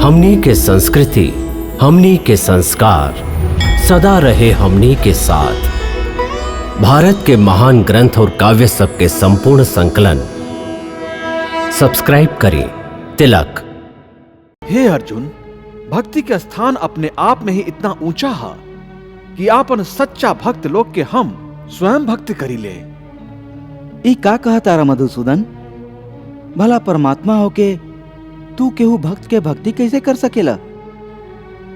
हमनी के संस्कृति, हमनी के संस्कार सदा रहे हमनी के साथ। भारत के महान ग्रंथ और काव्य सब के संपूर्ण संकलन सब्सक्राइब करें तिलक। हे अर्जुन, भक्ति के स्थान अपने आप में ही इतना ऊंचा है कि आपन सच्चा भक्त लोग के हम स्वयं भक्त करी ले। ई का कहा तारा मधुसूदन? भला परमात्मा होके तू केहू भक्त के भक्ति कैसे कर सकेला?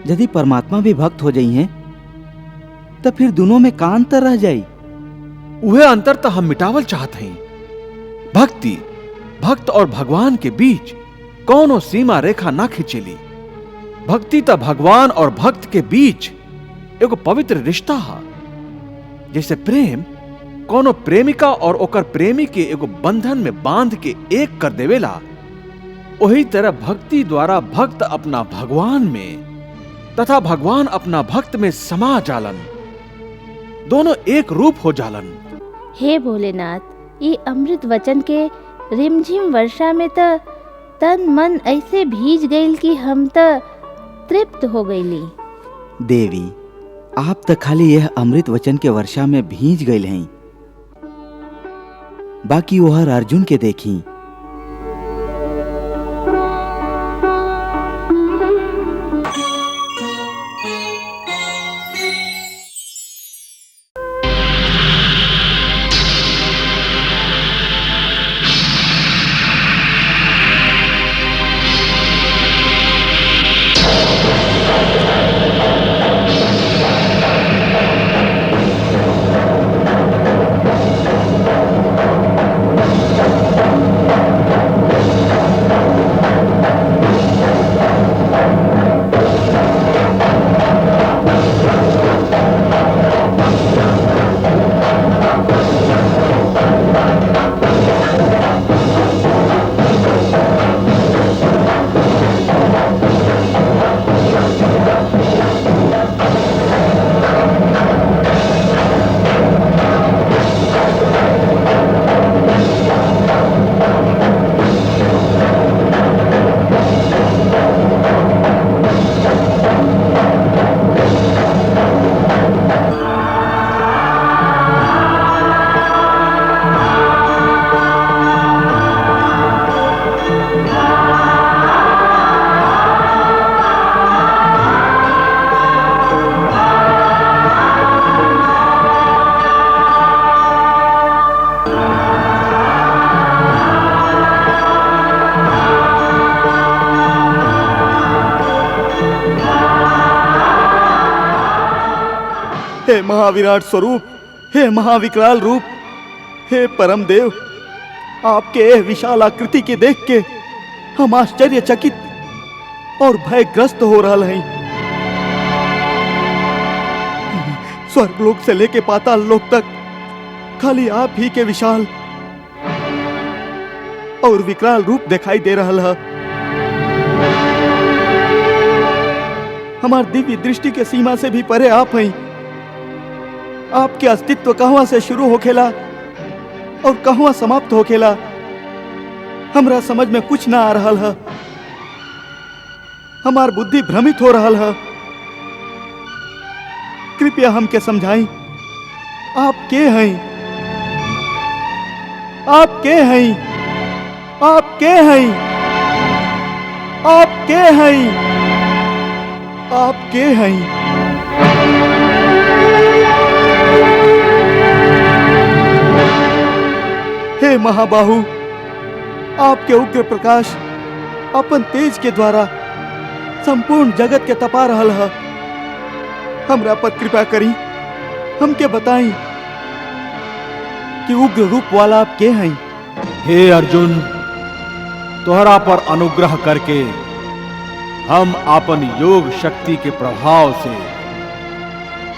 यदि परमात्मा भी भक्त हो जाई हैं तो फिर दोनों में का अंतर रह जाई? वह अंतर तो हम मिटावल चाहते हैं। भक्ति, भक्त और भगवान के बीच कौनो सीमा रेखा ना खिंचेली। भक्ति तो भगवान और भक्त के बीच एगो पवित्र रिश्ता है। जैसे प्रेम कोनो प्रेमिका और ओकर प्रेमी के एगो बंधन में बांध के एक कर देवेला, वही तरह भक्ति द्वारा भक्त अपना भगवान में तथा भगवान अपना भक्त में समा जालन। दोनों एक रूप हो जालन। हे भोलेनाथ, ये अमृत वचन के रिमझिम वर्षा में त तन मन ऐसे भीज गईल कि हम त तृप्त हो गईली। देवी, आप तो खाली यह अमृत वचन के वर्षा में भीज गए हैं, बाकी वह अर्जुन के देखी। हे महाविराट स्वरूप, हे महाविकराल रूप, हे परम देव, आपके यह विशाल आकृति के देख के हम आश्चर्यचकित और भयग्रस्त हो रहा हैं। स्वर्गलोक से लेके पाताल लोक तक खाली आप ही के विशाल और विकराल रूप दिखाई दे रहा है। हमार दिव्य दृष्टि के सीमा से भी परे आप हैं। आपके अस्तित्व कहां से शुरू होखेला और कहां समाप्त होखेला, हमरा समझ में कुछ ना आ रहा है। हमार बुद्धि भ्रमित हो रहा है। कृपया हमके समझाई, आप के हैं? आप के हैं? आप के हैं? आप के हैं? आप के हैं? हे महाबाहु, आपके उग्र प्रकाश अपन तेज के द्वारा संपूर्ण जगत के तपा रहल है। हमरा पर कृपा करी, हमके बताई कि उग्र रूप वाला आप के हैं? हे अर्जुन, तोहरा पर अनुग्रह करके हम अपन योग शक्ति के प्रभाव से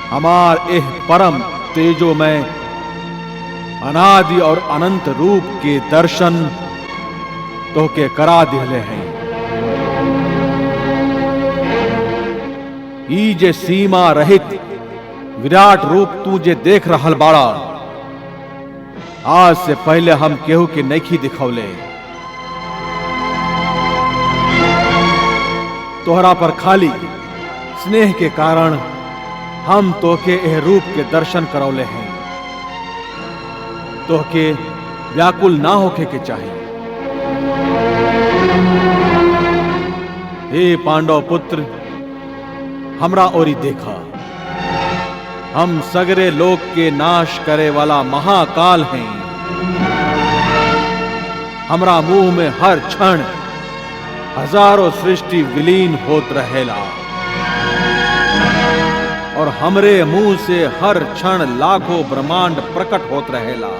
हमार एह परम तेजोमय अनादि और अनंत रूप के दर्शन तोहके करा दिले हैं। ई जे सीमा रहित विराट रूप तू जे देख रहल बाड़ा, आज से पहले हम केहू के नइखी दिखौले। तोहरा पर खाली स्नेह के कारण हम तोके एह रूप के दर्शन करौले हैं। तोके व्याकुल ना होके के चाहिए। हे पांडव पुत्र, हमरा ओरी देखा। हम सगरे लोक के नाश करे वाला महाकाल हैं। हमरा मुंह में हर क्षण हजारों सृष्टि विलीन होत रहेला और हमरे मुंह से हर क्षण लाखों ब्रह्मांड प्रकट होत रहेला।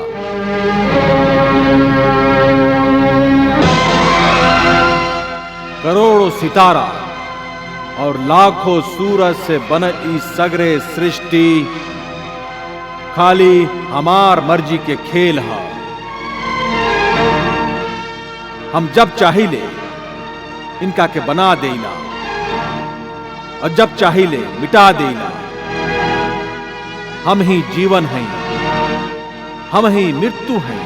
करोड़ों सितारा और लाखों सूरज से बनल ई सगरे सृष्टि खाली हमार मर्जी के खेल है। हम जब चाहिए इनका के बना देना और जब चाहिए मिटा देना। हम ही जीवन हैं, हम ही मृत्यु हैं।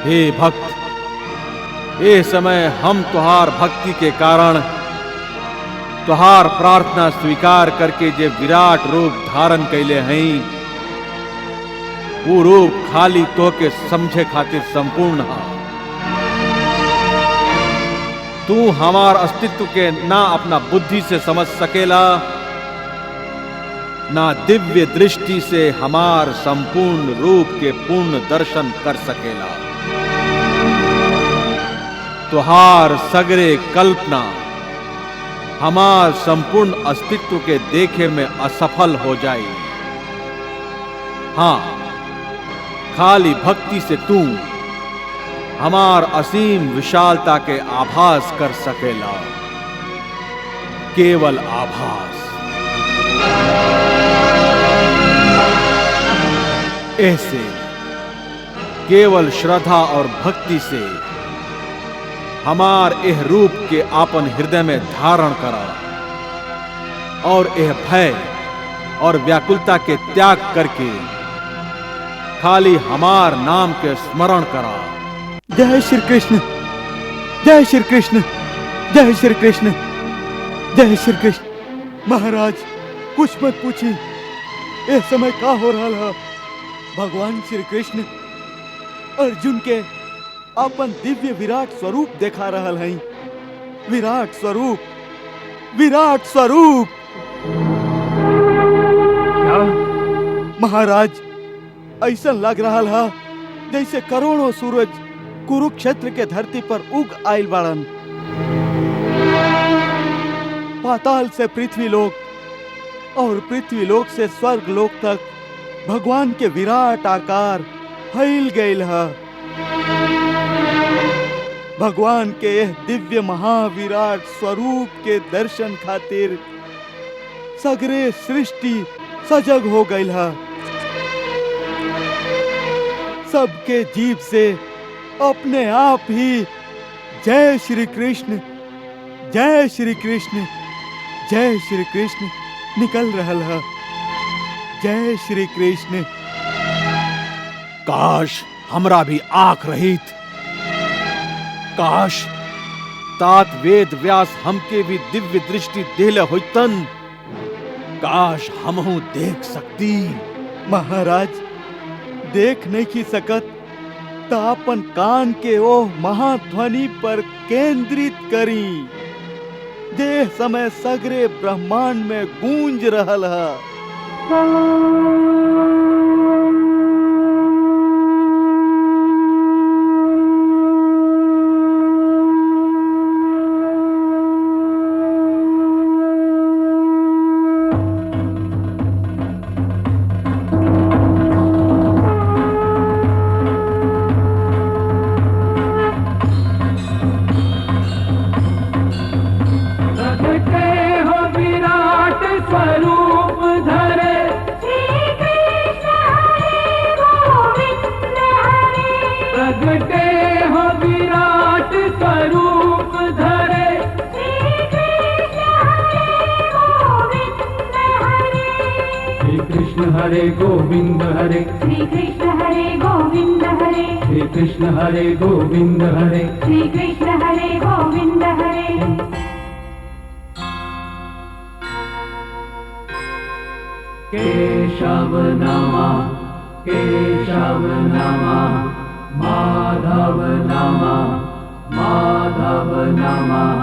हे भक्त, ये समय हम तुहार भक्ति के कारण तुहार प्रार्थना स्वीकार करके जे विराट रूप धारण कैले हैं, वो रूप खाली तो के समझे खातिर संपूर्ण है। तू हमार अस्तित्व के ना अपना बुद्धि से समझ सकेला, ना दिव्य दृष्टि से हमार संपूर्ण रूप के पूर्ण दर्शन कर सकेला। तुहार सगरे कल्पना हमार संपूर्ण अस्तित्व के देखे में असफल हो जाए। हां, खाली भक्ति से तू हमार असीम विशालता के आभास कर सकेला। केवल आभास। ऐसे केवल श्रद्धा और भक्ति से हमार एह रूप के आपन हृदय में धारण करा और एह भय और व्याकुलता के त्याग करके खाली हमार नाम के स्मरण करा। जय श्री कृष्ण, जय श्री कृष्ण, जय श्री कृष्ण, जय श्री कृष्ण। महाराज, कुछ मत पूछी, इस समय का हो रहा है। भगवान श्री कृष्ण अर्जुन के अपन दिव्य विराट स्वरूप देखा रहा है। विराट स्वरूप, विराट स्वरूप। महाराज, ऐसा लग रहा है जैसे करोड़ों सूरज कुरुक्षेत्र के धरती पर उग आयल बाड़न। पाताल से पृथ्वी लोक और पृथ्वी लोक से स्वर्ग लोक तक भगवान के विराट आकार फैल गयल है। भगवान के यह दिव्य महाविराट स्वरूप के दर्शन खातिर सगरे सृष्टि सजग हो गयल है। सबके जीव से अपने आप ही जय श्री कृष्ण, जय श्री कृष्ण, जय श्री कृष्ण निकल रहल है। जय श्री कृष्ण। काश हमरा भी आंख रहित। काश तात वेद व्यास हमके भी दिव्य दृष्टि देले होतन। काश हमहू देख सकती। महाराज, देख नहीं की सकत तो अपन कान के ओ महाध्वनि पर केंद्रित करी। देह समय सगरे ब्रह्मांड में गूंज रहल है। हरे गोविंद हरे श्री कृष्ण हरे गोविंद गोविंद हरे, श्री कृष्ण हरे गोविंद हरे, श्री कृष्ण हरे गोविंद हरे। केशव नमः, केशव नमः, माधव नमः, माधव नमः।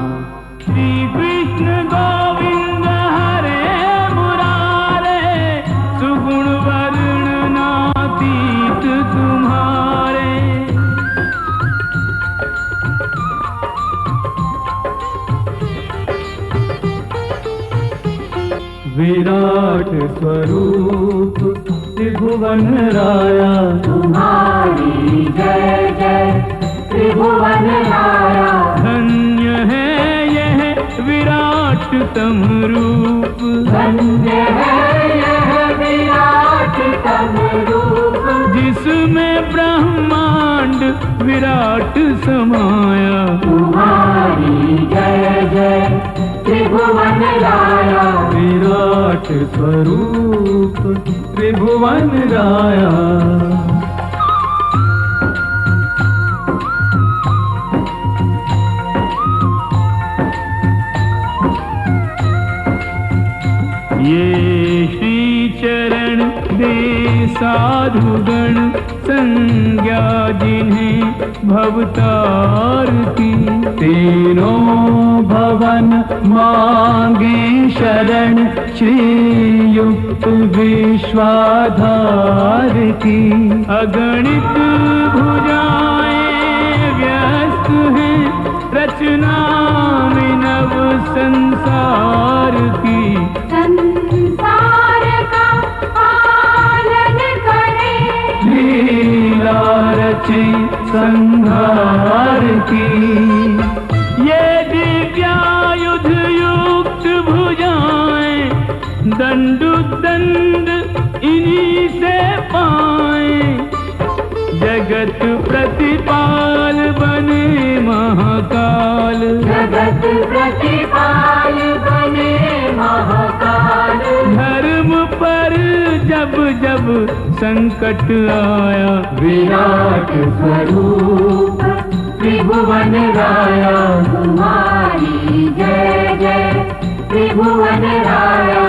श्री कृष्ण गोविंद हरे मुरारे, सुगुण वर्णनातीत तुम्हारे। विराट स्वरूप त्रिभुवन राया, तुम्हारी जय जय त्रिभुवन राया। धन्य है यह विराट तम रूप, धन्य है यह विराट तम रूप, जिसमें ब्रह्मांड विराट समाया। तुम्हारी जय जय त्रिभुवन राया। विराट स्वरूप त्रिभुवन राया। ये श्री चरण दे साधुगण, संज्ञा जिन्हें भवतार की। तीनों भवन मांगे शरण, श्रीयुक्त विश्वाधार की। अगणित भुजाएं व्यस्त हैं, रचना में नव संसार की। संसार का पालन करे, लीला रची संहार की। ये दिव्यायुध युक्त भुजाएं, दंड इन्हीं से पाएं। जगत प्रतिपाल बने महाकाल, जगत प्रतिपाल बने महाकाल। धर्म पर जब जब संकट आया, विराट स्वरूप त्रिभुवन राया। तुम्हारी जय जय त्रिभुवन राया।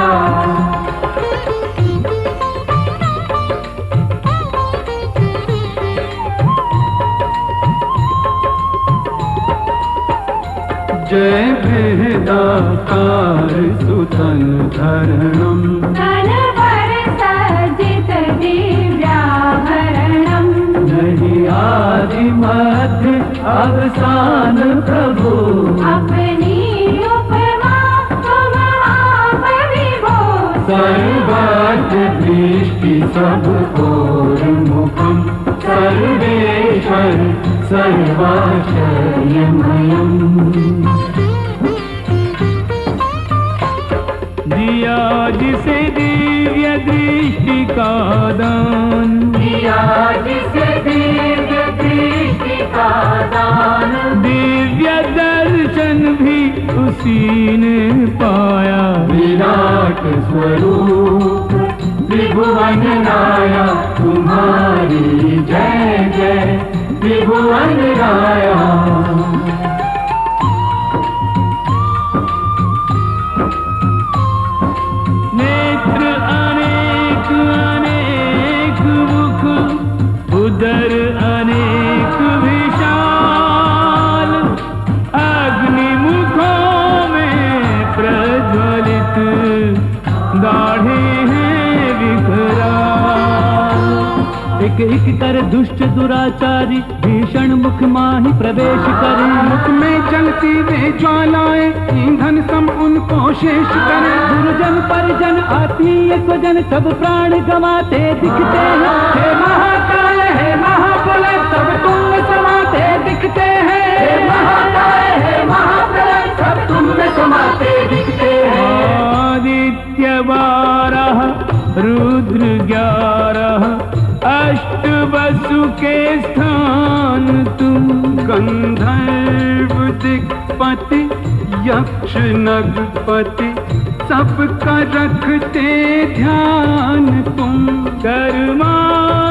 जय भेदाकार सुतन धरणम, तन पर सज्जित दिव्याभरणम। नहीं आदि मध्य अवसान प्रभु, अपनी उपमा तुम आप विभो। सर्वत्र दृष्टि सब ओर मुखम, सर्वेश्वर सर्वाश्रयमयम्। दिया जिसे दिव्य दृष्टि का दान, दिया जिसे दिव्य दृष्टि का दान। दिव्य दर्शन भी उसी ने पाया। विराट स्वरूप त्रिभुवन राया, तुम्हारी जय जय त्रिभुवन राया। नेत्र अनेक अनेक मुख, उदर अनेक विशाल। अग्नि मुखों में प्रज्वलित, गाढ़े हैं विकराल। एक एक कर दुष्ट दुराचारी, भीषण मुख माही प्रवेश करे। मुख में जलती वे ज्वालाएं, ईंधन सम उनको शेष करे। दुर्जन परिजन आत्मीय स्वजन, सब प्राण गंवाते दिखते हैं। हे महाकाय हे महाप्रलय, सब तुम में समाते दिखते हैं। हे महाकाय हे महाप्रलय, सब तुम में समाते दिखते हैं। आदित्य 12 रुद्र 11, अष्ट वसु के स्थान तुम। गंधर्व दिक्पति यक्ष नगपति, सबका रखते ध्यान तुम। कर्मानुसार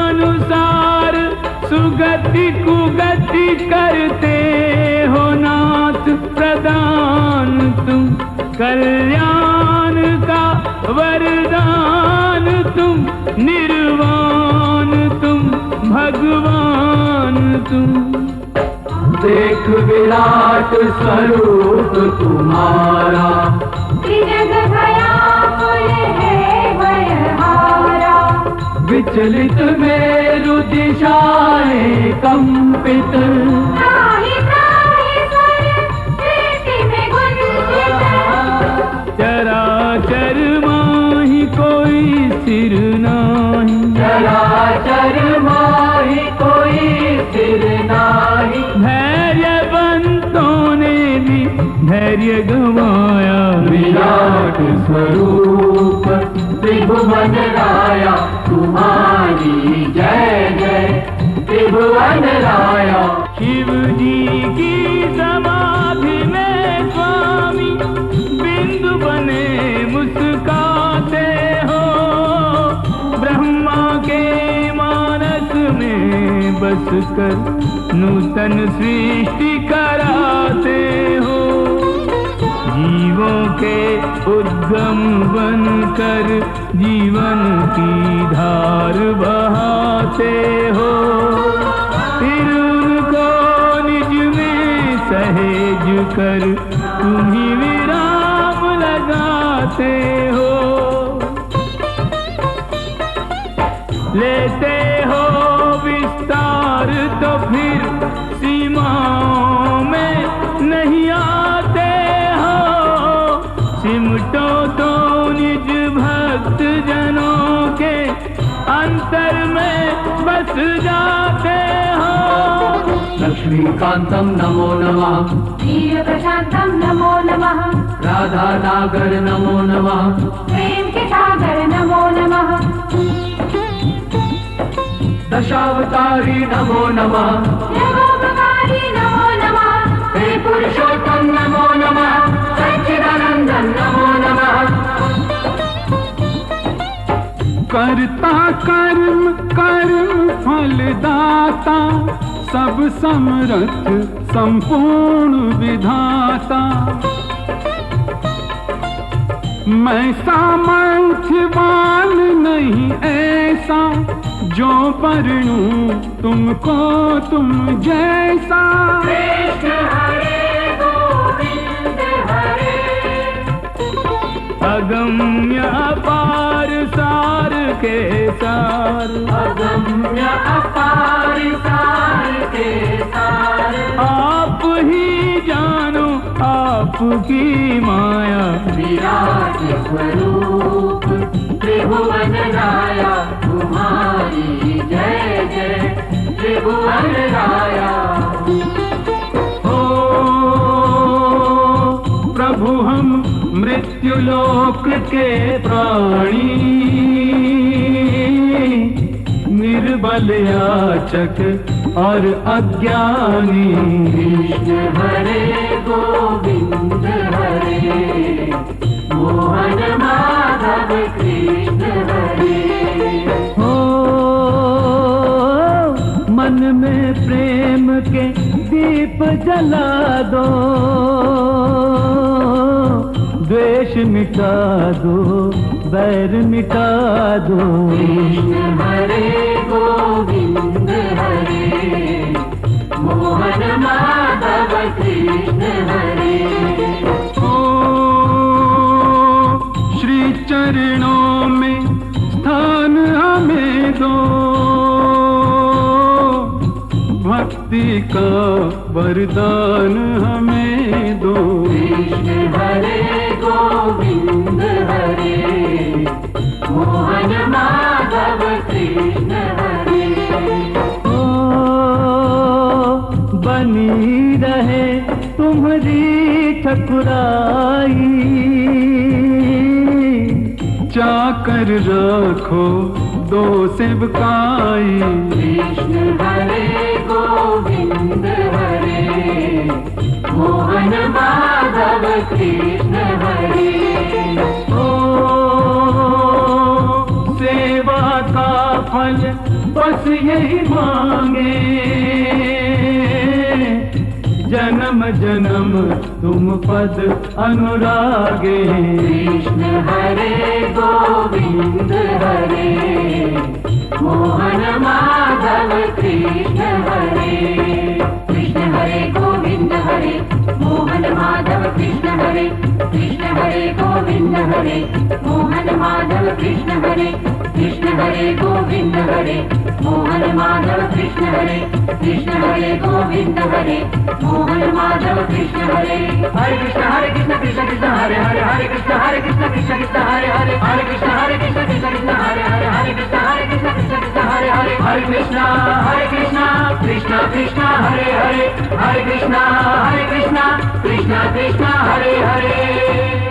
गति कुगति करते हो नाथ प्रदान तुम, कल्याण का वरदान तुम, निर्वाण तुम, भगवान तुम। देख विराट स्वरूप तुम्हारा, त्रिजग भयाकुल है भयहारा। विचलित मेरु दिशाएं कंपित, त्राहि त्राहि स्वर सृष्टि में गुंजित। चराचर माहि कोई सिर नाही, चराचर माहि कोई सिर नाही। धैर्यवंतों ने भी धैर्य गंवाया, विराट स्वरूप त्रिभुवन राया, तुम्हारी जय जय त्रिभुवन राया। शिव जी की समाधि में स्वामी बिंदु बने मुस्काते हो, ब्रह्मा के मानस में बस कर नूतन सृष्टि कराते हो। जीवों के उद्गम बनकर जीवन की धार बहाते हो, फिर उनको निज में सहेज कर तुम्ही विराम लगाते हो। लेते हो विस्तार तो फिर सीमाओं में नहीं आते हो, सिमटो तो निज भक्त जनों के अंतर में बस जाते हो। लक्ष्मीकांतं नमो नमः, वीर प्रशांतं नमो नमः, राधा नागर नमो नमः, प्रेम के सागर नमो नमः। दशावतारी नमो नमः, जगोपकारी नमो नमः, हे पुरुषोत्तम नमो नमः, सच्चिदानंदन नमो नमः। करता कर्म कर्म फलदाता, सब समर्थ संपूर्ण विधाता। मैं सामर्थ्यवान नहीं ऐसा, जो परनू तुमको तुम जैसा। कृष्ण हरे गोविंद हरे, अगम्य अपार सार के सार, अगम्य अपार सार के सार। आप ही जानो आपकी माया, विराट स्वरूप त्रिभुवन राया, तुम्हारी जय जय त्रिभुवन राया। ओ प्रभु हम मृत्युलोक के प्राणी, निर्बल याचक और अज्ञानी। कृष्ण हरे गोविंद हरे, मोहन माधव कृष्ण हरे। हो मन में प्रेम के दीप जला दो, द्वेष मिटा दो, बैर मिटा दो। कृष्ण हरे गोविंद हरे, मोहन माधव कृष्ण हरे। ओ श्री चरणों में स्थान हमें दो, भक्ति का वरदान हमें दो। कृष्ण हरे गोविंद हरे, मोहन माधव कृष्ण हरे। ओ बनी रहे तुम्हारी ठकुराई, चाकर रखो दो सेवकाई। कृष्ण हरे गोविंद हरे, मोहन माधव कृष्ण हरे। ओ सेवा का फल बस यही मांगे, जन्म जन्म तुम पद अनुरागे। कृष्ण हरे गोविंद हरे, मोहन माधव कृष्ण हरे। कृष्ण हरे गोविंद हरे, मोहन माधव कृष्ण हरे। कृष्ण हरे गोविंद हरे, मोहन माधव कृष्ण हरे। कृष्ण हरे गोविंद हरे, मोहन माधव कृष्ण हरे। कृष्ण हरे गोविंद हरे, मोहन माधव कृष्ण हरे। हरे कृष्ण कृष्ण कृष्ण हरे हरे, हरे कृष्ण कृष्ण कृष्ण हरे हरे, हरे कृष्ण कृष्ण हरे हरे, हरे कृष्ण कृष्ण हरे हरे। हरे कृष्ण कृष्ण कृष्ण हरे हरे, हरे कृष्ण कृष्ण कृष्ण हरे हरे।